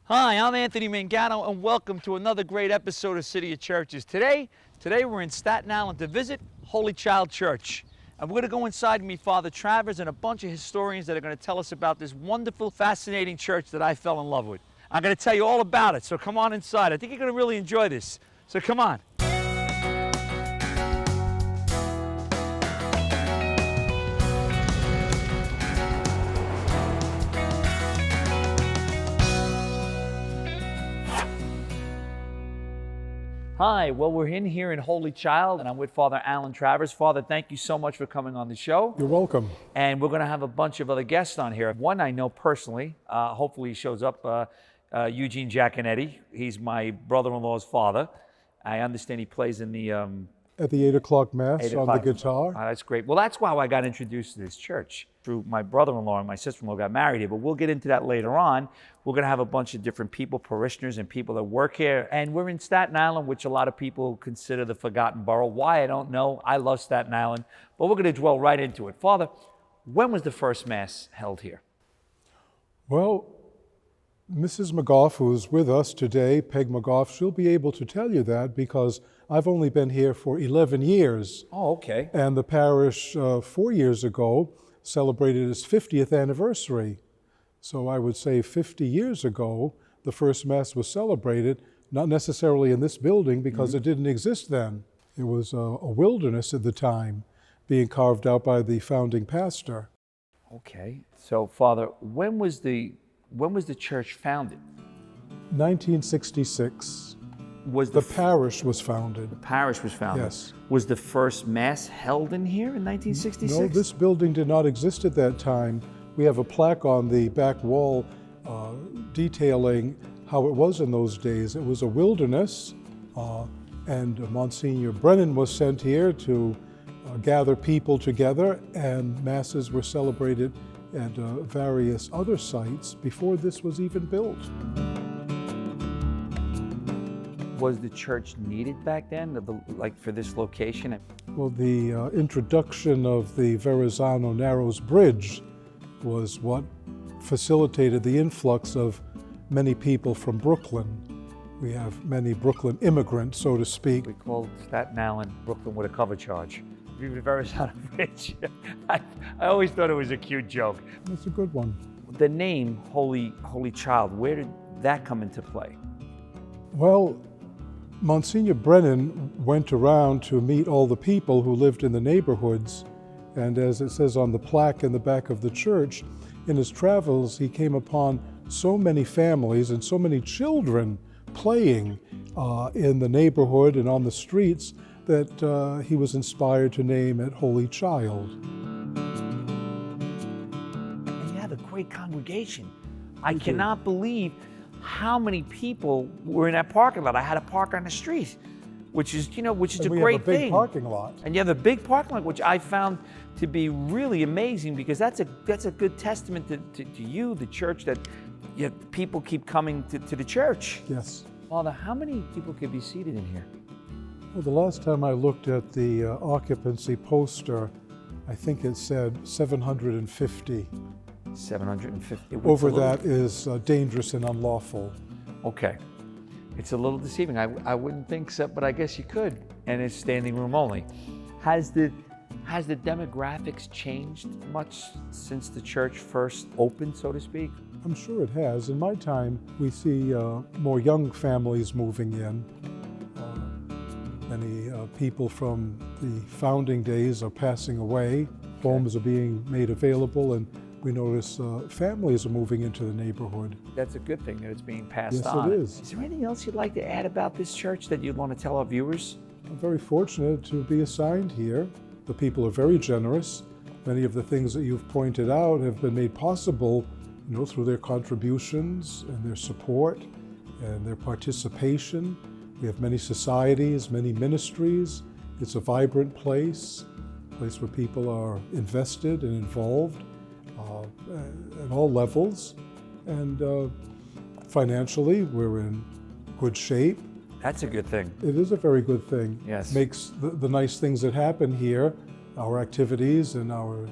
Hi, I'm Anthony Mangano, and welcome to another great episode of City of Churches. Today we're in Staten Island to visit Holy Child Church. And we're going to go inside and meet Father Travers and a bunch of historians that are going to tell us about this wonderful, fascinating church that I fell in love with. I'm going to tell you all about it, so come on inside. I think you're going to really enjoy this, so come on. Hi, well, we're in here in Holy Child, and I'm with Father Alan Travers. Father, thank you so much for coming on the show. You're welcome. And we're going to have a bunch of other guests on here. One I know personally, hopefully he shows up, Eugene Giaconetti. He's my brother-in-law's father. I understand he plays in the... At the 8 o'clock Mass on the guitar. That's great. Well, that's how I got introduced to this church, through my brother-in-law and my sister-in-law got married here, but we'll get into that later on. We're going to have a bunch of different people, parishioners and people that work here. And we're in Staten Island, which a lot of people consider the forgotten borough. Why, I don't know. I love Staten Island, but we're going to dwell right into it. Father, when was the first Mass held here? Well, Mrs. McGoff, who's with us today, Peg McGoff, she'll be able to tell you that because I've only been here for 11 years. Oh, okay. And the parish 4 years ago celebrated its 50th anniversary. So I would say 50 years ago, the first Mass was celebrated, not necessarily in this building because it didn't exist then. It was a wilderness at the time, being carved out by the founding pastor. Okay. So, Father, when was the church founded? 1966. Was the parish was founded. The parish was founded. Yes. Was the first Mass held in here in 1966? No, this building did not exist at that time. We have a plaque on the back wall detailing how it was in those days. It was a wilderness, and Monsignor Brennan was sent here to gather people together, and Masses were celebrated at various other sites before this was even built. Was the church needed back then, like for this location? Well, the introduction of the Verrazano Narrows Bridge was what facilitated the influx of many people from Brooklyn. We have many Brooklyn immigrants, so to speak. We called Staten Island Brooklyn with a cover charge. The Verrazano Bridge. I always thought it was a cute joke. That's a good one. The name Holy Child, where did that come into play? Well, Monsignor Brennan went around to meet all the people who lived in the neighborhoods, and as it says on the plaque in the back of the church, in his travels he came upon so many families and so many children playing in the neighborhood and on the streets that he was inspired to name it Holy Child. And you have a great congregation. I cannot believe how many people were in that parking lot. I had to park on the street, which is a great thing. We have a big parking lot. And you have a big parking lot, which I found to be really amazing because that's a good testament to you, the church, that people keep coming to the church. Yes. Father, how many people could be seated in here? Well, the last time I looked at the occupancy poster, I think it said 750. 750. Over that is dangerous and unlawful. Okay. It's a little deceiving. I wouldn't think so, but I guess you could. And it's standing room only. Has the demographics changed much since the church first opened, so to speak? I'm sure it has. In my time, we see more young families moving in. Many people from the founding days are passing away. Homes are being made available, and we notice families are moving into the neighborhood. That's a good thing that it's being passed on. Yes, it is. Is there anything else you'd like to add about this church that you'd want to tell our viewers? I'm very fortunate to be assigned here. The people are very generous. Many of the things that you've pointed out have been made possible, through their contributions and their support and their participation. We have many societies, many ministries. It's a vibrant place, a place where people are invested and involved at all levels. And financially, we're in good shape. That's a good thing. It is a very good thing. Yes. Makes the nice things that happen here, our activities and our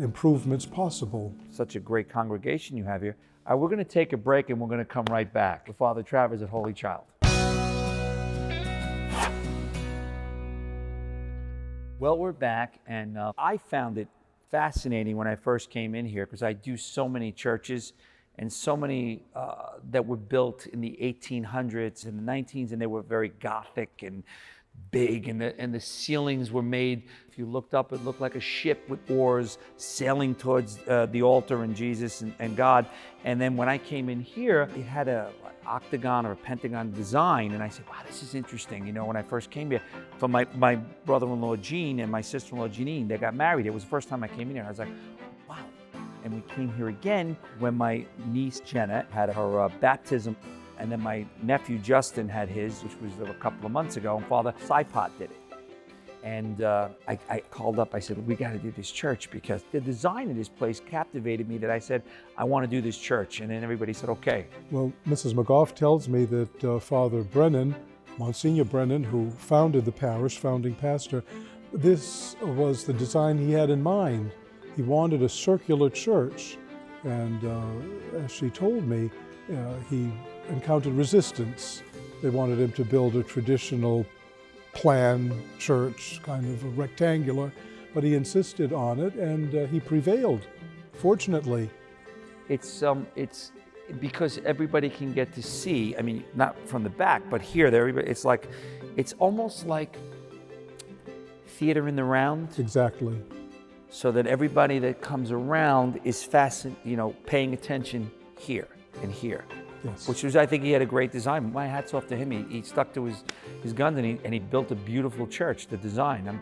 improvements possible. Such a great congregation you have here. All right, we're going to take a break and we're going to come right back with Father Travers at Holy Child. Well, we're back, and I found it fascinating when I first came in here because I do so many churches and so many that were built in the 1800s and the 1900s, and they were very Gothic and big, and the ceilings were made. If you looked up, it looked like a ship with oars sailing towards the altar and Jesus and God. And then when I came in here, it had an octagon or a pentagon design, and I said, wow, this is interesting. You know, when I first came here, for my brother-in-law Gene and my sister-in-law Janine, they got married. It was the first time I came in here. I was like, wow. And we came here again when my niece Jenna had her baptism. And then my nephew Justin had his, which was a couple of months ago, and Father Sipot did it. And I called up, I said, we got to do this church because the design of this place captivated me that I said, I want to do this church. And then everybody said, okay. Well, Mrs. McGoff tells me that Father Brennan, Monsignor Brennan, who founded the parish, founding pastor, this was the design he had in mind. He wanted a circular church. And as she told me, he encountered resistance. They wanted him to build a traditional plan church, kind of a rectangular, but he insisted on it, and he prevailed, fortunately. It's because everybody can get to see, I mean, not from the back, but here, it's almost like theater in the round. Exactly. So that everybody that comes around is paying attention here and here. Yes. Which was, I think he had a great design. My hat's off to him. He stuck to his guns and he built a beautiful church, the design.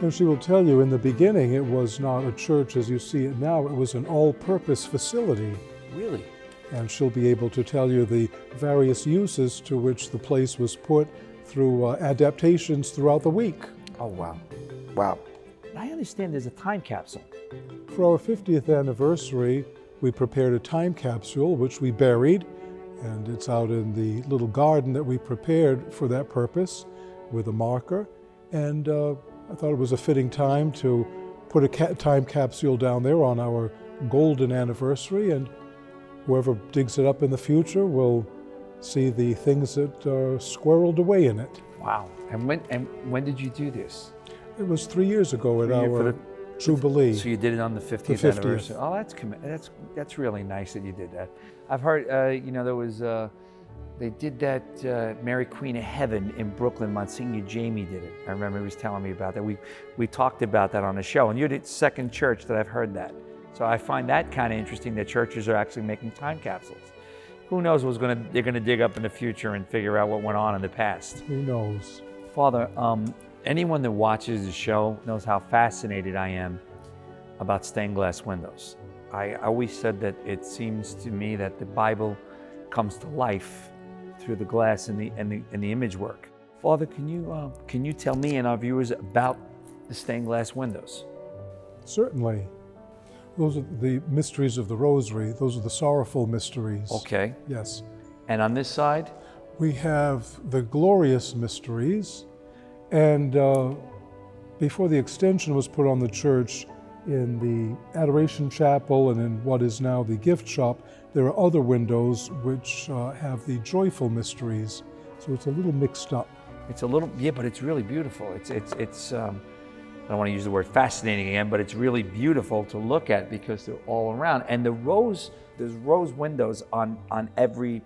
And she will tell you, in the beginning, it was not a church as you see it now. It was an all-purpose facility. Really? And she'll be able to tell you the various uses to which the place was put through adaptations throughout the week. Oh, wow. Wow. I understand there's a time capsule. For our 50th anniversary, we prepared a time capsule, which we buried. And it's out in the little garden that we prepared for that purpose with a marker. And I thought it was a fitting time to put a time capsule down there on our golden anniversary. And whoever digs it up in the future will see the things that are squirreled away in it. Wow. And when did you do this? It was 3 years ago at our Jubilee. So you did it on the 50th anniversary. Oh, that's really nice that you did that. I've heard, there was, they did that Mary Queen of Heaven in Brooklyn. Monsignor Jamie did it. I remember he was telling me about that. We talked about that on the show, and you're the second church that I've heard that. So I find that kind of interesting that churches are actually making time capsules. Who knows they're gonna dig up in the future and figure out what went on in the past. Who knows? Father, anyone that watches the show knows how fascinated I am about stained glass windows. I always said that it seems to me that the Bible comes to life through the glass and the image work. Father, can you tell me and our viewers about the stained glass windows? Certainly. Those are the mysteries of the Rosary. Those are the sorrowful mysteries. Okay. Yes. And on this side? We have the glorious mysteries. And before the extension was put on the church, in the Adoration Chapel and in what is now the gift shop, there are other windows which have the joyful mysteries. So it's a little mixed up. It's a little, yeah, but it's really beautiful. It's I don't want to use the word fascinating again, but it's really beautiful to look at because they're all around. And there's rose windows on every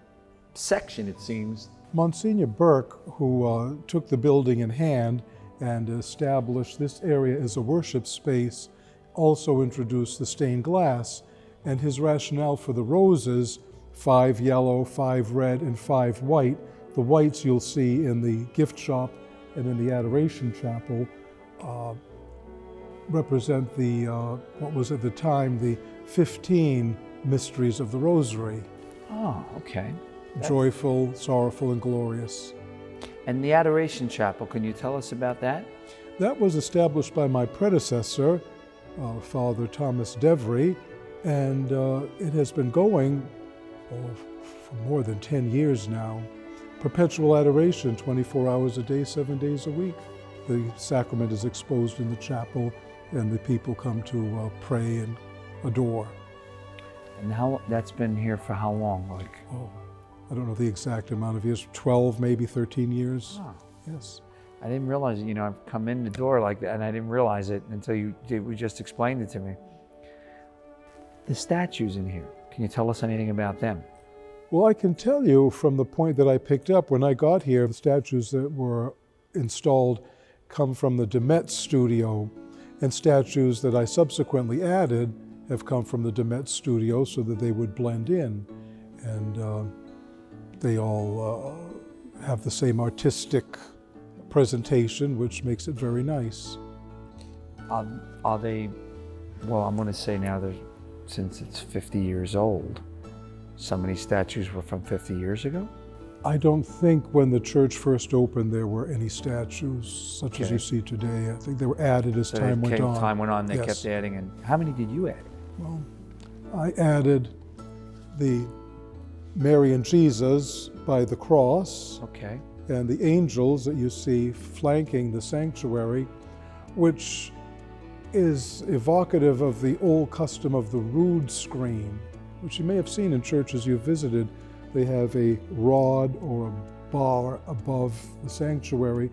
section, it seems. Monsignor Burke, who took the building in hand and established this area as a worship space, also introduced the stained glass, and his rationale for the roses, 5 yellow, 5 red, and 5 white. The whites you'll see in the gift shop and in the Adoration Chapel represent the, what was at the time, the 15 mysteries of the Rosary. Oh, okay. Joyful, sorrowful, and glorious. And the Adoration Chapel, can you tell us about that? That was established by my predecessor, Father Thomas Devery, and it has been going for more than 10 years now. Perpetual adoration, 24 hours a day, 7 days a week. The sacrament is exposed in the chapel, and the people come to pray and adore. And that's been here for how long? Like, Oh, I don't know the exact amount of years, 12, maybe 13 years. oh, Yes. I didn't realize it. You know, I've come in the door like that, and I didn't realize it until you just explained it to me. The statues in here, can you tell us anything about them? Well, I can tell you from the point that I picked up when I got here, the statues that were installed come from the Demet studio, and statues that I subsequently added have come from the Demet studio so that they would blend in. And they all have the same artistic presentation, which makes it very nice. Are they, well, I'm going to say now that since it's 50 years old, some of these statues were from 50 years ago? I don't think when the church first opened there were any statues such as Okay. you see today. I think they were added as time went on. Time went on, they Yes. kept adding. And how many did you add? Well, I added the Mary and Jesus by the cross Okay. and the angels that you see flanking the sanctuary, which is evocative of the old custom of the rood screen, which you may have seen in churches you've visited. They have a rod or a bar above the sanctuary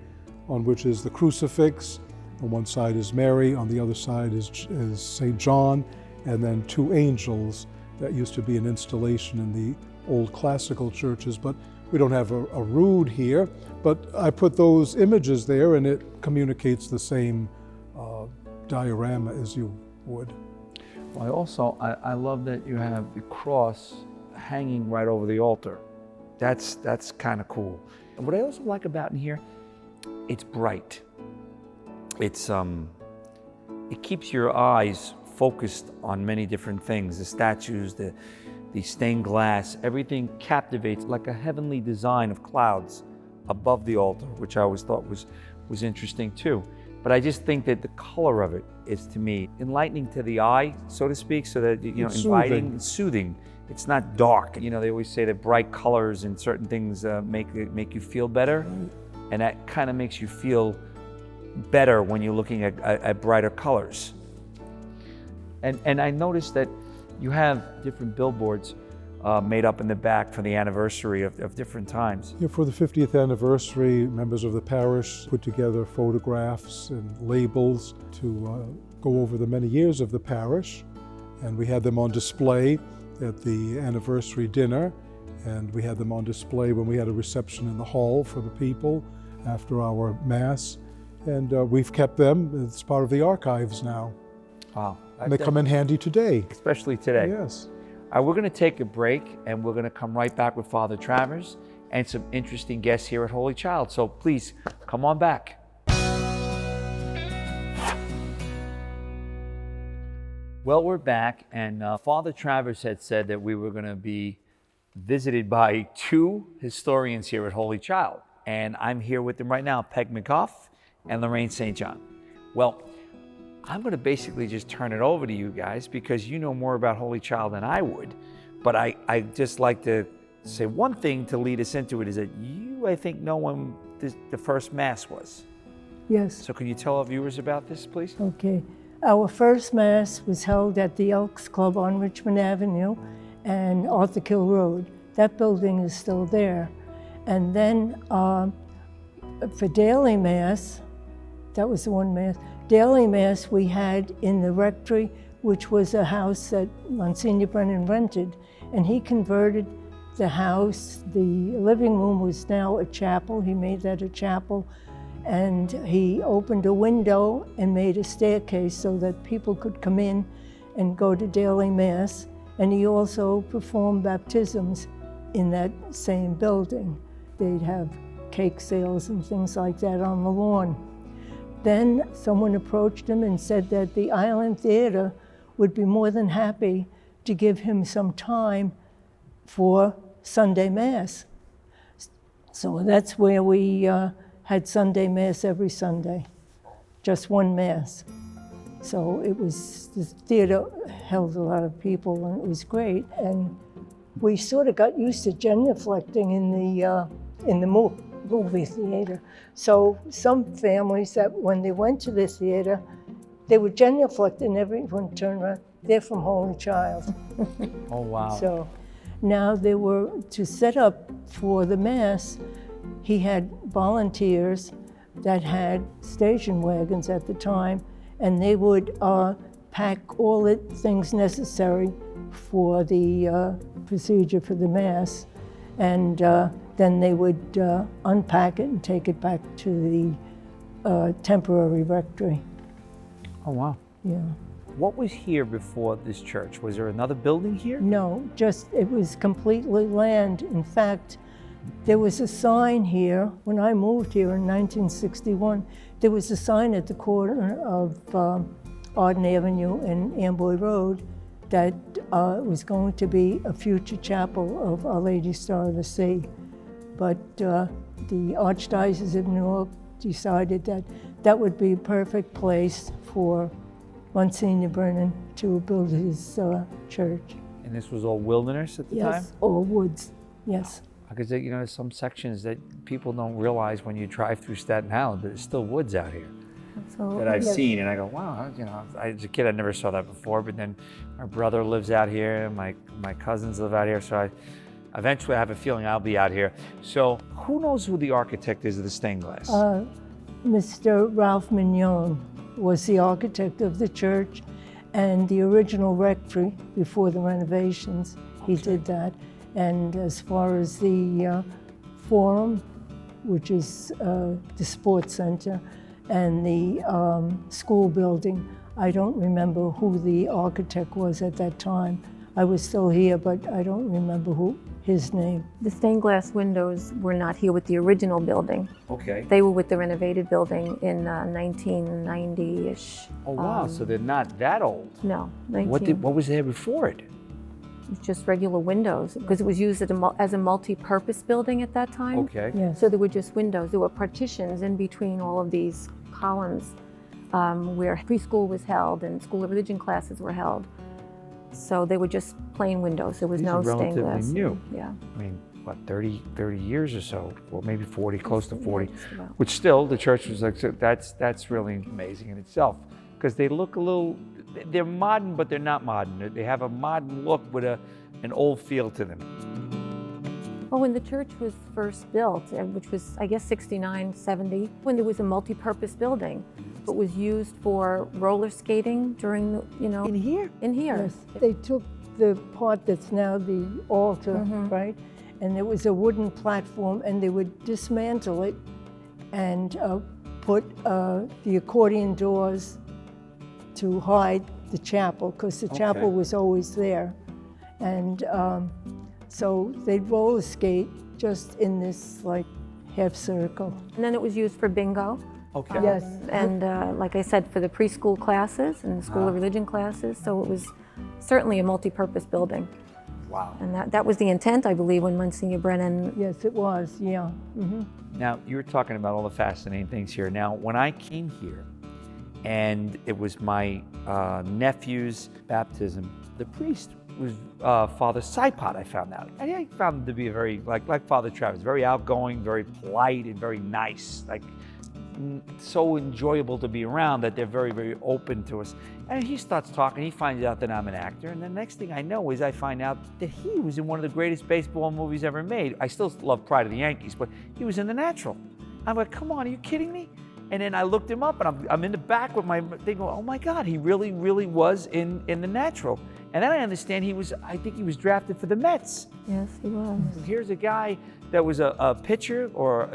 on which is the crucifix. On one side is Mary, on the other side is St. John, and then two angels. That used to be an installation in the old classical churches, but we don't have a rood here. But I put those images there and it communicates the same diorama as you would. Well, I love that you have the cross hanging right over the altar. That's kind of cool. And what I also like about in here, it's bright. It's it keeps your eyes focused on many different things. The statues, the stained glass, everything captivates like a heavenly design of clouds above the altar, which I always thought was interesting too. But I just think that the color of it is, to me, enlightening to the eye, so to speak, so that, you know, It's inviting, and soothing. It's not dark. You know, they always say that bright colors and certain things make you feel better, and that kind of makes you feel better when you're looking at brighter colors. And I noticed that you have different billboards made up in the back for the anniversary of different times. Yeah, for the 50th anniversary, members of the parish put together photographs and labels to go over the many years of the parish. And we had them on display at the anniversary dinner, and we had them on display when we had a reception in the hall for the people after our Mass. And we've kept them as part of the archives now. Wow. And they come in handy today. Especially today. Yes. We're going to take a break, and we're going to come right back with Father Travers and some interesting guests here at Holy Child. So please, come on back. Well, we're back, and Father Travers had said that we were going to be visited by two historians here at Holy Child. And I'm here with them right now, Peg McGoff and Lorraine St. Well, I'm going to basically just turn it over to you guys because you know more about Holy Child than I would. But I just like to say one thing to lead us into it is that you, I think, know when the first Mass was. Yes. So can you tell our viewers about this, please? Okay. Our first Mass was held at the Elks Club on Richmond Avenue and Arthur Kill Road. That building is still there. And then for daily Mass, that was the one Mass. Daily Mass we had in the rectory, which was a house that Monsignor Brennan rented, and he converted the house. The living room was now a chapel. He made that a chapel, and he opened a window and made a staircase so that people could come in and go to daily Mass, and he also performed baptisms in that same building. They'd have cake sales and things like that on the lawn. Then someone approached him and said that the Island Theater would be more than happy to give him some time for Sunday Mass. So that's where we had Sunday Mass every Sunday, just one Mass. So it was, the theater held a lot of people and it was great. And we sort of got used to genuflecting in the movie theater. So some families that when they went to the theater, they would genuflect and everyone turned around. They're from Holy Child. Oh, wow. So now they were, to set up for the Mass, he had volunteers that had station wagons at the time, and they would pack all the things necessary for the procedure for the Mass, and then they would unpack it and take it back to the temporary rectory. Oh, wow. Yeah. What was here before this church? Was there another building here? No, just it was completely land. In fact, there was a sign here when I moved here in 1961. There was a sign at the corner of Arden Avenue and Amboy Road that was going to be a future chapel of Our Lady Star of the Sea. But the Archdiocese of New York decided that that would be a perfect place for Monsignor Brennan to build his church. And this was all wilderness at the time? Yes, all woods, yes. Because, you know, there's some sections that people don't realize when you drive through Staten Island, but there's still woods out here Absolutely. that I've Yes. seen. And I go, wow, you know, as a kid, I never saw that before. But then my brother lives out here, and my cousins live out here. So eventually I have a feeling I'll be out here. So who knows who the architect is of the stained glass? Mr. Ralph Mignon was the architect of the church, and the original rectory before the renovations, he did that. And as far as the forum, which is the sports center, and the school building, I don't remember who the architect was at that time. I was still here, but I don't remember his name. The stained glass windows were not here with the original building. Okay. They were with the renovated building in 1990-ish. Oh, wow. So they're not that old. No, What was there before it? It was just regular windows, because it was used as a multi-purpose building at that time. Okay. Yes. So there were just windows. There were partitions in between all of these columns where preschool was held and school of religion classes were held. So they were just plain windows. There was These no are stained relatively glass. new. Yeah. I mean, what, 30 years or so? Well, maybe 40, close to 40. Yeah, just about. Which still, the church was like, so that's really amazing in itself. Because they look a little, they're modern, but they're not modern. They have a modern look with an old feel to them. Well, when the church was first built, which was, I guess, 69, 70, when there was a multi-purpose building, it was used for roller skating during the, In here? in here. Yes, they took the part that's now the altar, right? And there was a wooden platform, and they would dismantle it and put the accordion doors to hide the chapel, because the chapel was always there. And so they'd roller skate just in this like half circle. And then it was used for bingo. Okay. Yes. And like I said, for the preschool classes and the school of religion classes. So it was certainly a multi-purpose building. Wow. And that was the intent, I believe, when Monsignor Brennan. Yes, it was, yeah. Now, you were talking about all the fascinating things here. Now, when I came here, and it was my nephew's baptism, the priest was Father Saipot, I found out. And I found him to be very, like Father Travers, very outgoing, very polite, and very nice. Like, so enjoyable to be around that they're very, very open to us. And he starts talking, he finds out that I'm an actor, and the next thing I know is I find out that he was in one of the greatest baseball movies ever made. I still love Pride of the Yankees, but he was in The Natural. I'm like, come on, are you kidding me? And then I looked him up, and I'm in the back with my thing going, oh my God, he really, really was in The Natural. And then I understand I think he was drafted for the Mets. Yes, he was. Here's a guy that was a pitcher or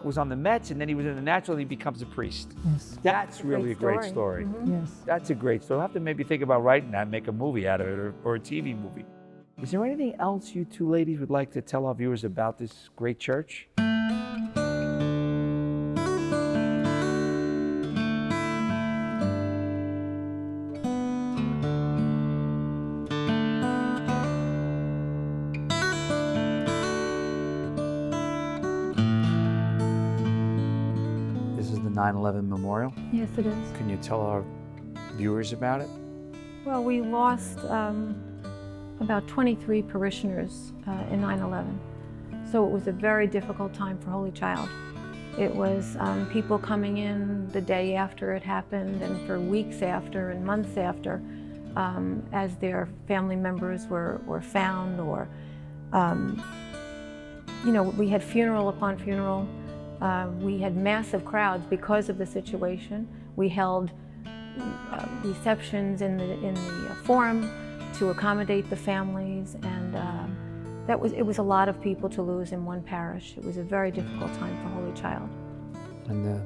was on the Mets, and then he was in The Natural, and he becomes a priest. Yes, That's really a great story. yes. That's a great story. I'll have to maybe think about writing that, make a movie out of it, or a TV movie. Is there anything else you two ladies would like to tell our viewers about this great church? This is the 9/11 memorial. Yes, it is. Can you tell our viewers about it? Well, we lost about 23 parishioners in 9/11. So it was a very difficult time for Holy Child. It was people coming in the day after it happened and for weeks after and months after as their family members were found, or we had funeral upon funeral. We had massive crowds because of the situation. We held receptions in the forum to accommodate the families, and it was a lot of people to lose in one parish. It was a very difficult time for Holy Child. And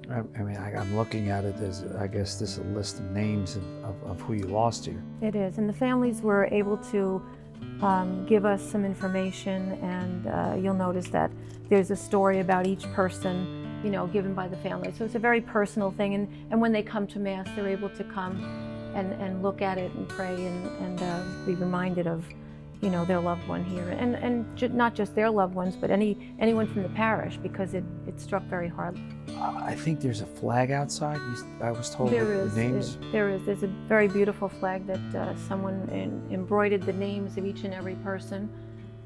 I'm looking at it as, I guess, this is a list of names of who you lost here. It is, and the families were able to give us some information, and you'll notice that there's a story about each person, given by the family. So it's a very personal thing, and when they come to Mass, they're able to come and look at it and pray and be reminded of, their loved one here, and not just their loved ones, but anyone from the parish, because it struck very hard. I think there's a flag outside. I was told There with is. the names. There's a very beautiful flag that someone embroidered the names of each and every person.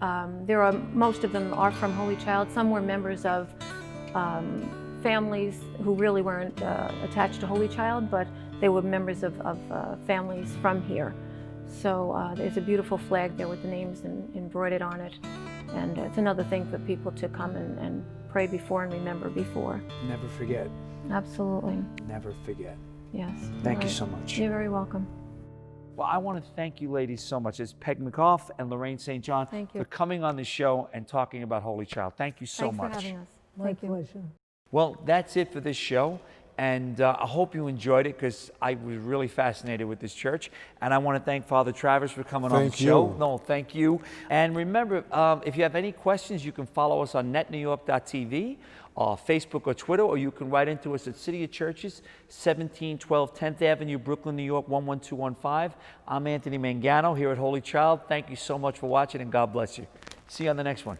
Most of them are from Holy Child. Some were members of families who really weren't attached to Holy Child, but they were members of families from here. So there's a beautiful flag there with the names embroidered on it. And it's another thing for people to come and pray before and remember before. Never forget. Absolutely. Never forget. Yes. Thank you right. so much. You're very welcome. Well, I want to thank you ladies so much. It's Peg McGoff and Lorraine St. John Thank you. for coming on the show and talking about Holy Child. Thank you so Thanks much. for having us. My Thank you. pleasure. Well, that's it for this show. And I hope you enjoyed it, because I was really fascinated with this church. And I want to thank Father Travers for coming on the Thank show. you. No, thank you. And remember, if you have any questions, you can follow us on netnewyork.tv, Facebook or Twitter, or you can write into us at City of Churches, 1712 10th Avenue, Brooklyn, New York, 11215. I'm Anthony Mangano here at Holy Child. Thank you so much for watching, and God bless you. See you on the next one.